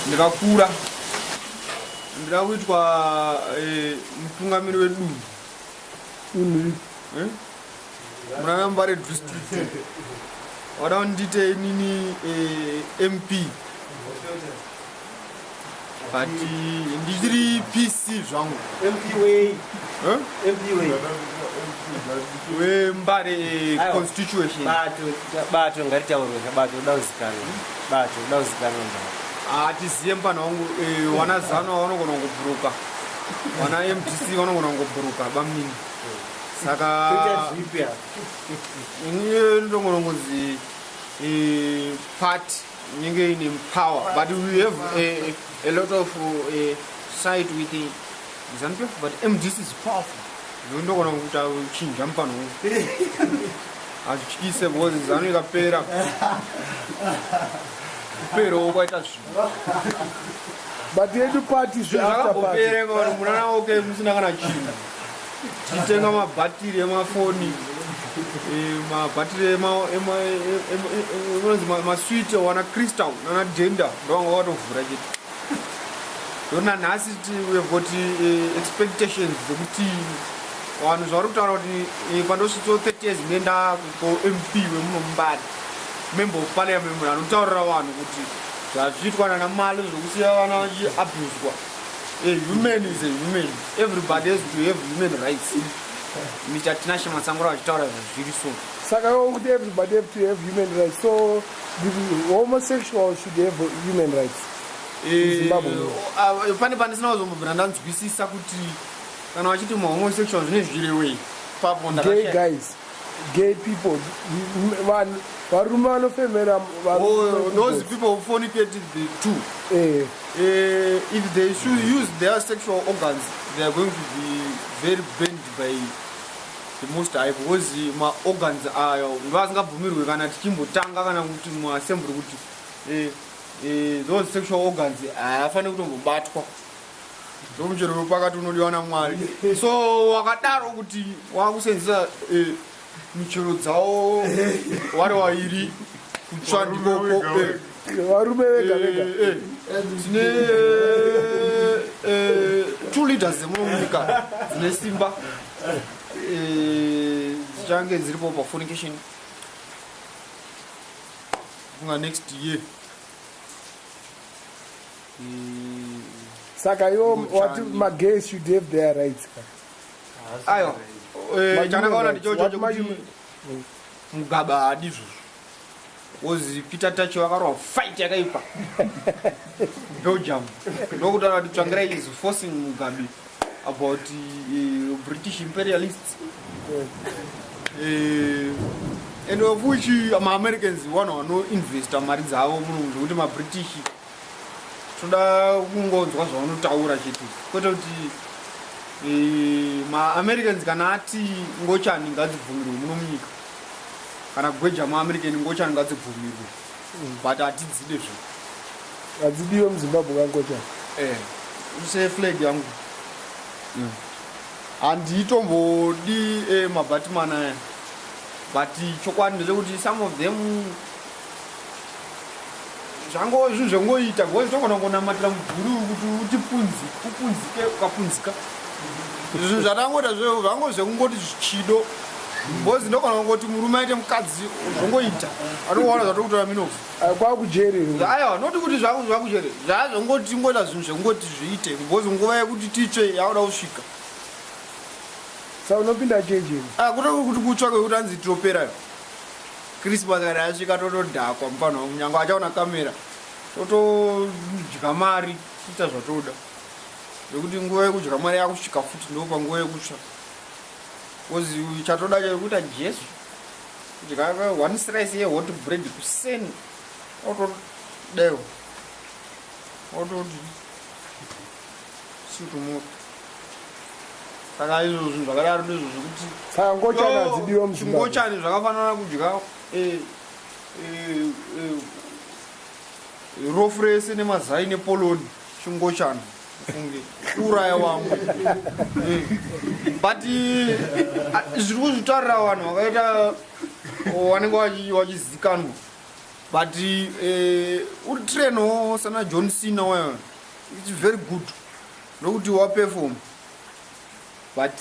ndikakura ndira kuitwa mutungamiri wedunhu munanambare district wada kundite nini MP but ndichiri PC zvangu wembare constitution bato ngaritaurwe bato dauzikanwa hatiziye mupana wangu wana zano vanogona kungobhuruka wana MDC vanogona kungobhuruka bamini saka inge ndongona kunzi party inenge ine power but we have a lot of side with the ZANU-PF but MDC is powerful ndongona kuita uchinja mupana wangu achityise because ZANU ikapera pero kwaita zvinhu but yedu party zvakabopereka kuti munana oke musina kana chinhu titenga mabhatiri emafoni mabhatiri maswiti wana crystal nana gender ndovanga watovhura chete ndona nhasi wevoti expectations dzekuti vanhu zvavari kutaura kuti pandosvitso 30 years ndenda MP wemunombari member of parliament anotaurira vanhu kuti zvazviitwa nana mali zvokusiya vana vachiabhuswa human is a human, everybody has to have human rights. Mr. Tinashe Matsangura vachitaura zviri so saka kuti everybody have to have human rights, so the homosexual should have human rights. Pane pandisina kuzombobvira ndanzwisisa kuti kana vachiti homosexual zvine zvirewei papo gay guys, gay people, varume vanofemera those people who fornicate the two. If they should use their sexual organs, they are going to be very bent by the most high because my organs are ndovasingabvumirwe kana tichimbotanga kana kuti muassembly kuti those sexual organs haafaniri kutombobatwa ndomuchero wepakati unodiwa naMwari. So wakadaro kuti wakusenzesa michero dzavo vari vairi kutsva ndikoko varume vega vega tine 2 liters dzemuno munyika dzine simba dzichange dziripo pafornication kunga next year. Saka ivo wati magays should have their rights. Ayo chanakaona ndichocho chokuti Mugabe haadi izvozvo ozi Peter Tachi vakarwa fight yakaipa Belgium ndokutaura kuti Tsvangirai is forcing Mugabe about British imperialists and of which ma-Americans vanhu vanoinvesta mari dzavo muno zvekuti ma-British toda kungonzwa zvavanotaura chete kwete kuti ma-Americans kana ati ngochani ngadzibvumirwe muno munyika kana gweja ma-American ngochani ngadzibvumirwe but hatidzide zvo hadzidiwe muZimbabwe kangochani use flag yangu handitombodi mabatman aya but chokwadi ndechekuti some of them zvinhu zvengoita because togona kunamatira mubhuru kuti upunzike ukapunzika zvinhu zvatangoita zvango zvekungoti chido because ndogona kungoti murume aite mukadzi zvongoita anoona zvatokutora minofu kwakujere aiwa noti kuti zvakujere zvazvongoti ngoita zvinhu zvekungoti zviite because nguva yekuti titsve yakuda kusvika saka unopinda chejeni kutoi kuti kutsvake kuti anzi tiroperayo Christmas kana yasvika totodhakwa mupano wangu nyange achaona kamera totodya mari kuita zvatoda nekuti nguva yekudya mari yakusvika futi ndopa nguva yekutsva kozi chatoda chekuita jesu kudya 1 slice yehot bread kuseni otodayo ototi situmoto saka izvo zvinhu zvakadaro ndizvo zvekuti saka ngochani hadzidiwe muZimbabwe. ngochani zvakafanana kudya rofu rese nemazai nepoloni chingochani funge uraya wamwe but zviri kuzvitaurira vanhu vakaita vanenge vachizikanwa but utreno sana John Cena wayo it's very good nokuti waperform but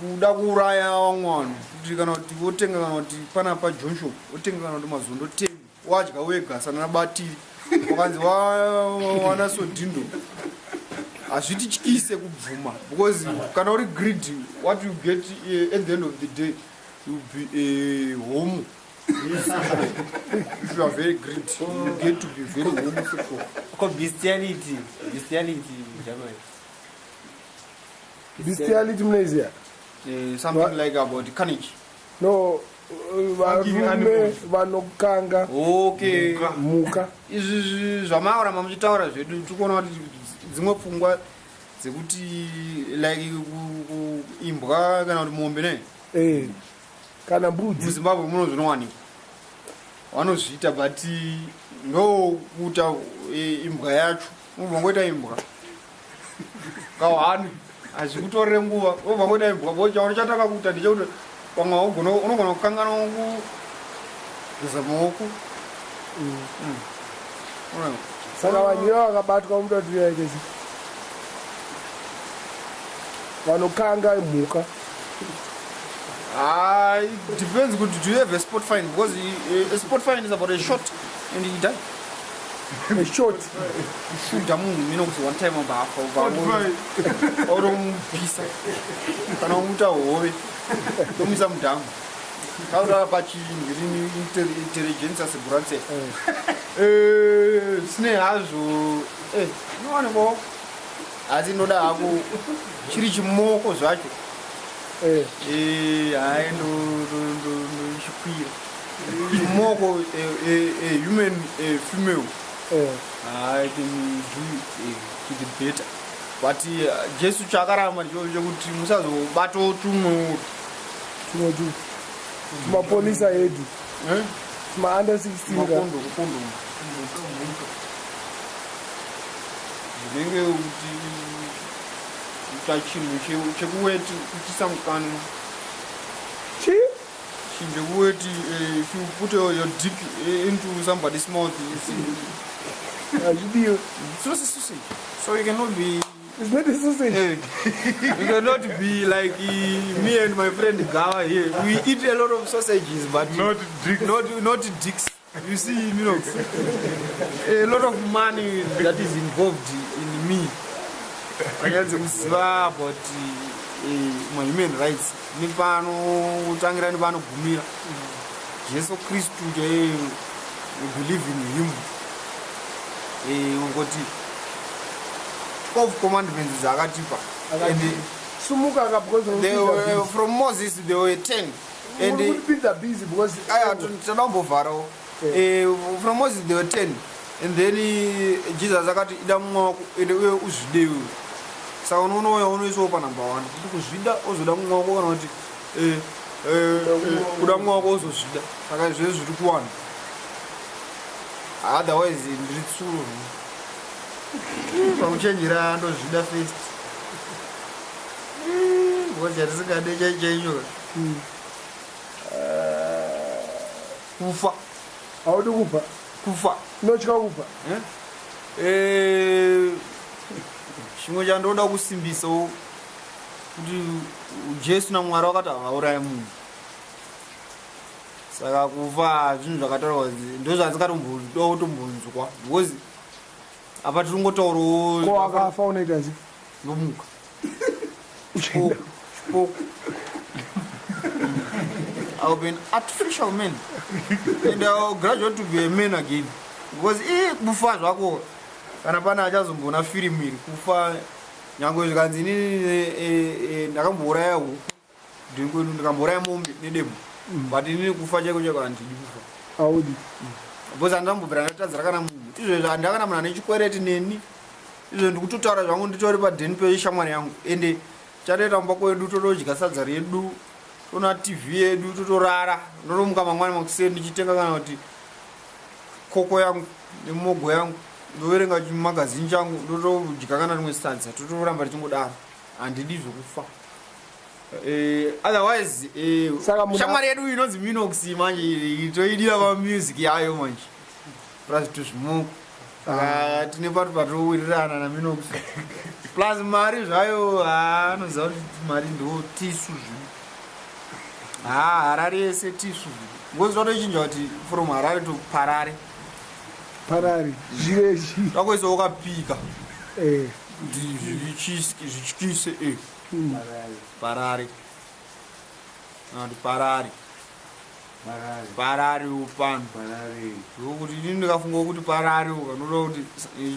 kuda kuuraya vamwana kuti kana kuti wotenga kana kuti panapa John Shop wotenga kana kuti mazondo 10 wadya wega sana nabatiri wakanzi wana sodhindo hazvitityise kubvuma because kana uri greedy what you get at the end of the day you be home. If you are very greedy you get to be very homosexual. Bestiality German. Bestiality Malaysia. Something like about carnage. No, varume vanokanga. Okay. Muka. Izvi zvamaura muchitaura zvedu tikuona kuti dzimwe pfungwa dzekuti like kuimbwa kana kuti mombe ne. Kana mbudzi. MuZimbabwe muno zvinowanikwa. Vanozviita but ndokuita imbwa yacho. Unobva ngoita imbwa. Kawani. Hazvikutorere nguva. Unobva ngoita imbwa. Bocha chataka kuita ndechekuti pamwe unogona kukangana kugeza maoko. Saka vanhu vakabatwa mutatu yaikezi. Vanokanga mhuka. It depends. Good. Do you have a sport fine? Because a sport fine is about a shot and you die. A shot. Shoot a moon, you know, one time about or pizza. Can I move away? Don't miss some down. How do I patch intelligence as a brand? Snare has no one go. As in, no, I go. Chirich more was right. I know more human female. I can do it better. But Jesus Chakarama, you must battle to my police are head. My under 16. Chekuweti kuchisamukana. Chekuweti if you put your dick into somebody's mouth, it's not a sausage. So you cannot be. It's not a sausage. You cannot be like me and my friend Gawa here. We eat a lot of sausages, but not dicks. You see, you know, a lot of money that is involved in me. Kanyanze kuziva about my human rights nipano kutangira nipano gumira Jesu Kristu we believe in him ngoti 12 commandments akatipa and sumuka because from Moses there were 10 and they're busy because from Moses there were 10 and then Jesus akati ida mwako ende uye uzvidewe. Saka unoona unoiswa pa number 1 kuti kuzvida ozoda mwako kana kuti kuda mwako ozozvida. Saka izvezvi zviri kuwana. Otherwise ndiri tsuro. Pamuchenjera ndozvida first. Ngoja tisikade chaicho. Kufa. Audi kufa. Kufa. Notya kufa. Chimwe chandoda kusimbisa kuti Jesu naMwari wakati avauraya munhu. Saka kufa zvinhu zvakataurwa ndozvanzikatomboda kutombonzwa because apa tiri ngotaurawo ko akafa unoita sei nomuka. I'll be an artificial man and I'll graduate to be a man again because kufa zvako kana pana achazombona firimu iri kufa nyange zvikanzi inini ndakambouraya huku ndikwedu ndikambouraya mombe nedemo but inini kufa chaiko chaiko handidi kufa audi because handambobvira ndatadzira kana munhu izvezvo handakana munhu ane chikwereti neni izvo ndikutotaura zvangu nditori padheni peshamwari yangu ende chatoita mumba kwedu totodya sadza redu tona TV yedu totorara ndotomuka mangwani makuseni ndichitenga kana kuti koko yangu nemogo yangu ndoverenga chimagazini changu ndotodya kana rimwe sadza totoramba tichingodaro handidi zvokufa. Otherwise shamwari yedu inonzi Minox manje toidira pamusic yayo manje plus tuzvimuko saka tine patu patowirirana naMinox plus mari zvayo anoziva kuti mari ndo tisu zvino Harare yese tisu zvino ngozi zvatochinja kuti from Harare to Parare zvirechi takoisa wakapika kuti zvityise Parare kuti Parare upano ndokuti ini ndikafunga kuti Parare ukanoda kuti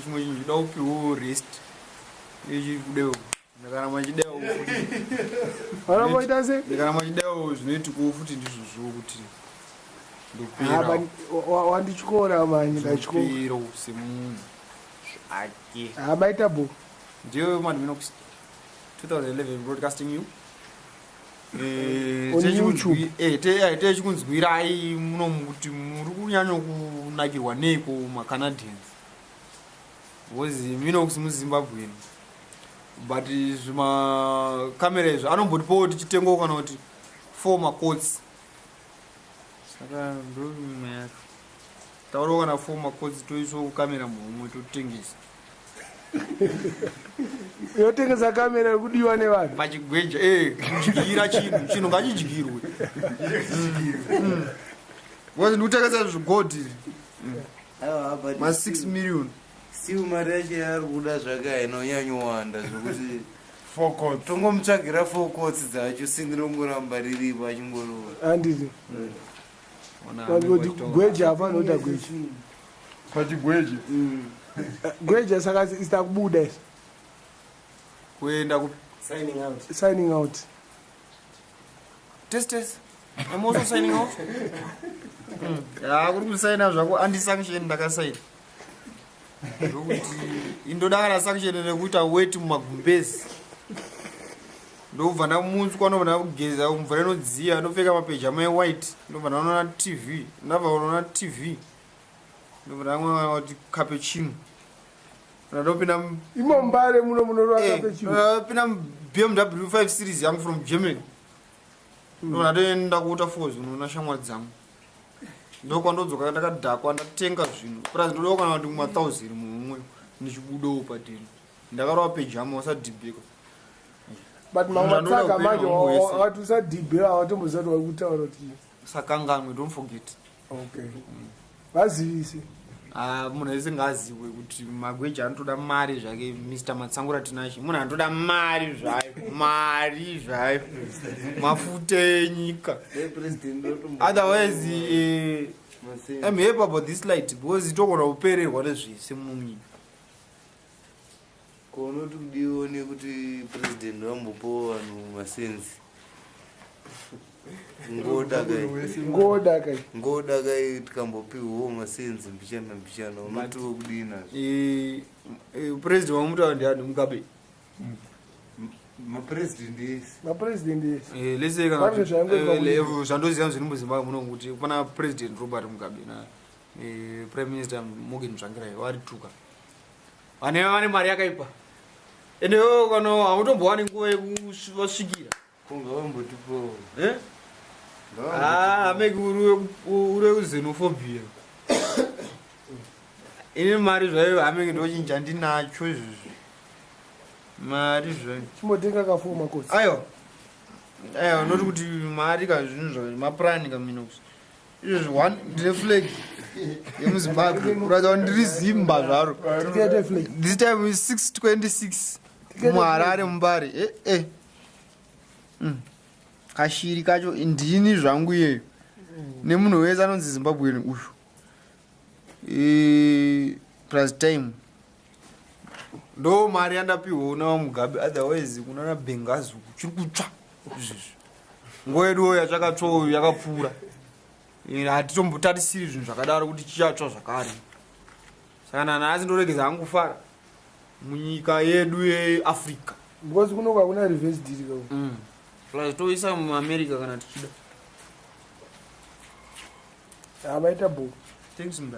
chimwe chinhu chida upiwo rest nechikudewo ndikana machidewo ndikana machidewo zvinoitikawo futi ndizvozvo kuti wandityora manje ndopero semunhu zvake maita bo ndiyo maDominox 2011 broadcasting you techikunzwirai munomu kuti muri kunyanya kunakirwa neiko maCanadians because Minox muZimbabwe but zvimakamera izvo anombotipawo tichitengawo kana kuti 4 macots saka ndonyuma yacho taurawo kana 4 macots toisawo kukamera mumwe totengesa yotengesa kamera yekudiwa nevanhu pachigweja kudyira chinhu ngachidyirwe because ndikutengesa zvigodhi ma 6 million siu mari yacho yari kuda zvake inonyanyowanda zvokuti tongomutsvagira 4 cots dzacho sindinongoramba riripo achingorova handiti kuti gweja hapanoita gweja pachigweja gweja saka isita kubuda isi kuenda signing out test I'm also signing out kuri kusaina zvako andisanction ndakasaina ndokuti indodakana sanction nekuita weti mumagumbezi ndobva ndamunzwa ndobva ndakugeza mvura inodziya ndopfeka mapeji amai white ndobva ndaona TV ndabva TV ndobva ndamwa kuti cappuccino ndopinda imombare munorwa cappuccino pinda BMW 5 series yangu from Germany ndobva ndatoenda kuuta force unoona shamwari dzangu ndokwandodzoka ndakadhakwa ndatenga zvinhu plus ndodawo kana kuti kuma1000 mumwe ndichibudawo pateni ndakarova pejama wasadhibheka but mamwatsaka manje wakati usadhibheka awatombozati wakutaura kuti sakanganwe don't forget okay vazivise munhu wese ngaaziwe kuti magweja anotoda mari zvake Mr Matsangura Tinashe munhu anotoda mari zvayo mafuta enyika otherwise I'm happy about this light because itogona kupererwa nezvese munyika konoti kudione kuti president wambopo vanhu masenzi ngoda kai tikambopiwawo masenzi mbichana unotiwo kudina president wamutaura ndiani Mugabe mapresident ese lese zvandoziva zviri muZimbabwe muno kuti pana president Robert Mugabe na prime minister Morgan Tsvangirai varituka vane mari yakaipa ende kana hamutombowani nguva yekusvikira kungavambotipo ameki uri wekuxenophobia ini mari zvayo hameki ndochinja ndinacho izvozvo mari zvayo chimotenga ka4 makosi aiwa noti kuti mari kazvinhu zvayo mapurani kaMinox izvozvo ndine flag yemuZimbabwe kuratidza kuti ndiri Zimba zvaro this time is 626 muHarare mumbare kashiri kacho ndini zvangu iyeyo nemunhu wese anonzi Zimbabwean uyu plus time ndo mari yandapiwa naMugabe otherwise kunana Bengazi chiri kutsva izvizvi nguva yeduwo yatsvakatsvawo yakapfuura hatitombotarisiri zvinhu zvakadaro kuti chichatsva zvakare saka nanhasi ndoregeza hangu kufara munyika yedu yeAfrica because kunoka kuna reverse deal plus toisa muAmerica kana tichida abaita bo thanks mda